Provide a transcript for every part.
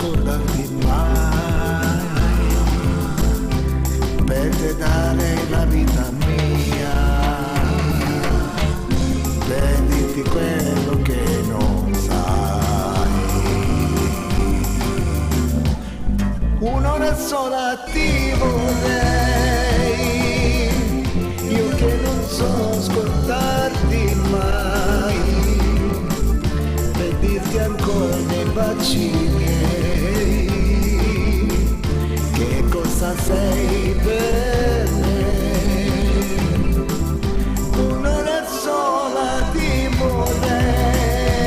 scordarti mai, per te dare la vita mia, per dirti quello che non sai. Un'ora sola ti vorrei, io che non so scordarti mai, per dirti ancora nei baci miei che cosa sei per me. Un'ora sola ti vorrei,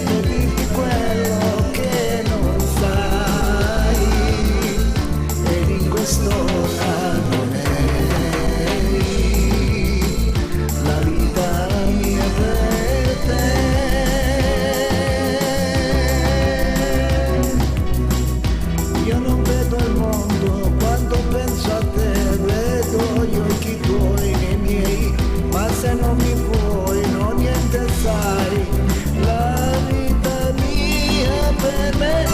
per dirti quello che non sai, ed in quest'ora non è la vita mia per te. Io non vedo il mondo quando penso a te, vedo gli occhi tuoi nei miei, ma se non mi vuoi no niente sai, la vita mia per me.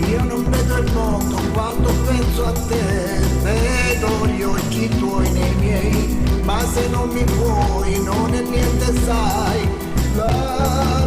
Io non vedo il mondo quando penso a te, vedo gli occhi tuoi nei miei, ma se non mi vuoi non è niente sai, la